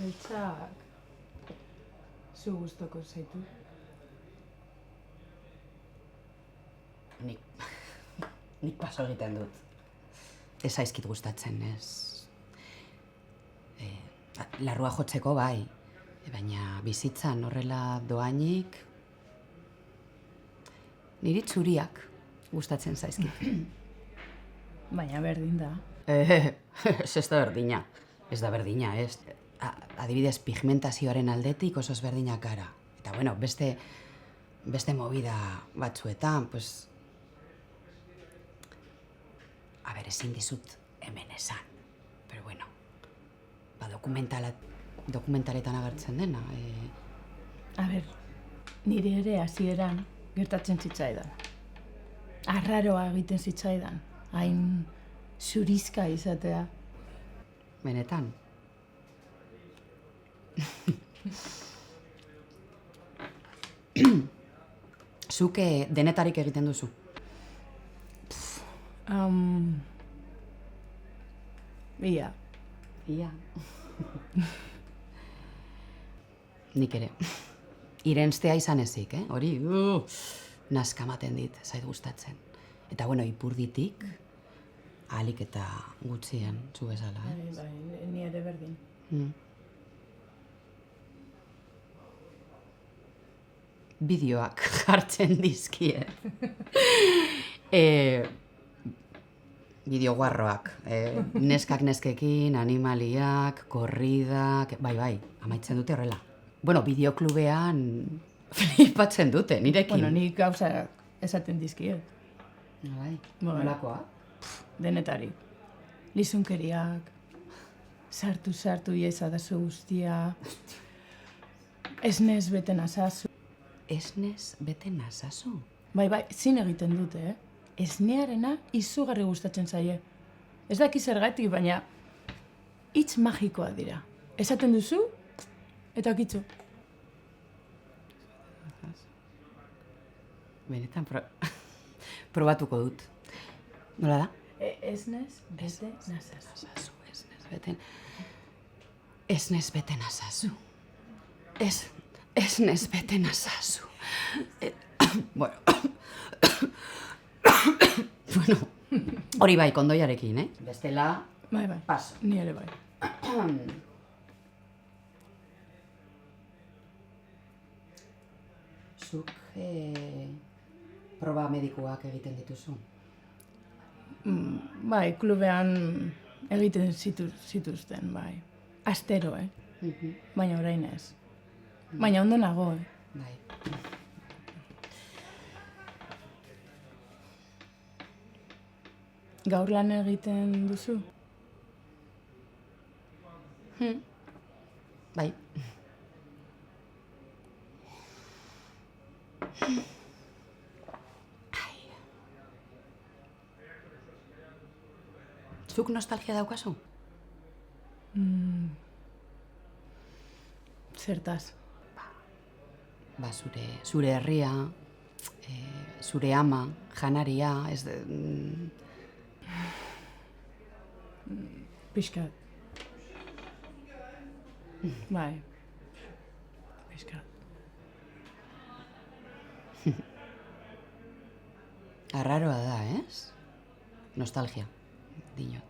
Beltzak zu gustoko zaitu. Nik paso egiten dut. Ez zaizkit gustatzen, ez. Larrua jotzeko bai, baina bizitzan horrela doainik, niri txuriak gustatzen zaizkit. Baina berdin da. Ez da berdina. Ez da berdina, ez. Adibidez, pigmentazioaren aldetik oso ezberdinak gara. Eta bueno, beste movida batzuetan, pues... A ber, ezin dizut hemen esan. Pero bueno, dokumentaletan agertzen dena. A ber, nire ere hasieran gertatzen zitzaidan. Arraroa egiten zitzaidan. Hain zurizka izatea. Benetan. Zuk denetarik egiten duzu? Ia. Ia. Nik ere. Irentztea izan ezik, hori naskamaten dit, zait gustatzen. Eta bueno, ipurditik, ahalik eta gutxien, zu bezala, Bai, ni ere berdin. Bideoak jartzen dizkie. Bideo guarroak. Neskak neskekin, animaliak, korridak... Bai, amaitzen dute horrela. Bueno, bideoklubean flipatzen dute, nirekin. Bueno, nik gauza esaten dizkiet. Bai, nolakoa? Denetarik. Lizunkeriak, sartu iezadazu guztia, esnez bete nazazu. Esnez bete nazazu? Bai, zin egiten dute, Esnearena izugarri gustatzen zaie. Ez daki zergatik, baina hitz magikoa dira. Esaten duzu, eta kitzu. Benetan, probatuko dut. Nola da? Esnez bete nazazu. Esnez bete nazazu. Esnez bete nazazu. Bueno, hori bai, kondoiarekin, Bestela, Bai, paso. Ni ere bai. Zuk proba medikuak egiten dituzu? Bai, klubean egiten zituzten, bai. Astero, Baina orain ez. Baina ondo nago, Bai. Gaur lan egiten duzu? Bai. Zuk nostalgia daukazu? Zertaz. Zure herria, zure ama, janaria, ez... Pixkat. Bai. Pixkat. Arraroa da, ez? Nostalgia, dinot.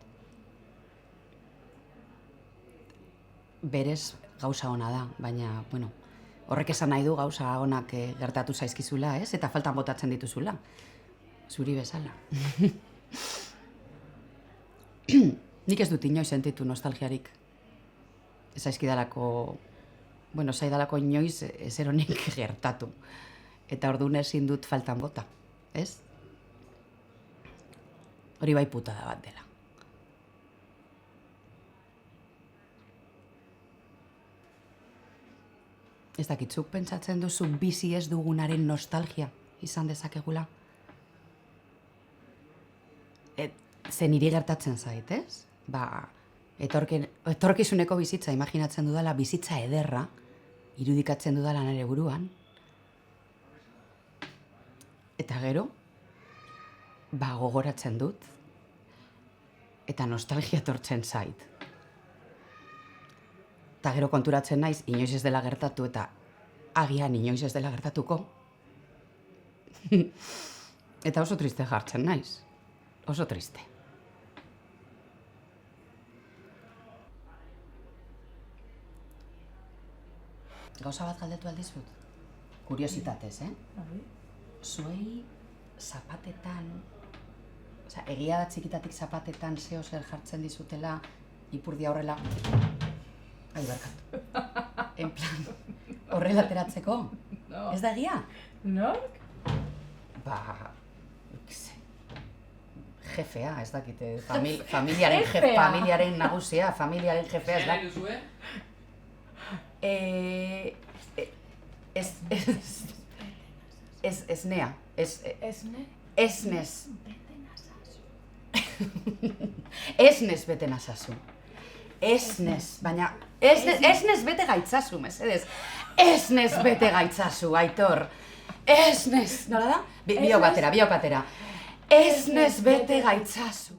Berez gauza ona da, baina, bueno, horrek esan nahi du gauza onak gertatu zaizkizula, ez? Eta faltan botatzen dituzula. Zuri bezala. Nik ez dut inoiz sentitu nostalgiarik. Ez zaizkidalako, bueno, zaidalako inoiz ezeronik gertatu. Eta orduan ezin dut faltan bota, ez? Hori bai putada bat dela. Ez dakitzuk pentsatzen duzu bizi ez dugunaren nostalgia izan dezakegula? Ze niri gertatzen zait, ez? Etorkizuneko bizitza imaginatzen dudala, bizitza ederra, irudikatzen dudala nire buruan. Eta gero, gogoratzen dut, eta nostalgia etortzen zait. Ta gero konturatzen naiz, inoiz ez dela gertatu eta agian inoiz ez dela gertatuko. Eta oso triste jartzen naiz. Oso triste. Gauza bat galdetu aldizut? Kuriositatez, Zuei zapatetan, egia da txikitatik zapatetan zeo zer jartzen dizutela, ipurdia horrela, barkatu, en plan, horrela ateratzeko? No. Ez da egia? Nork? Jefea, ez dakite, Jefea. familiaren nagusia, familiaren jefea, ez da? Esnea. Esne? Esnez. Esnez bete nazazu. Esnez, baina... Esnez bete gaitzazu, mesedez. Esnez bete gaitzazu, Aitor. Esnez, nola da? Biok batera. Esnez bete gaitzazu.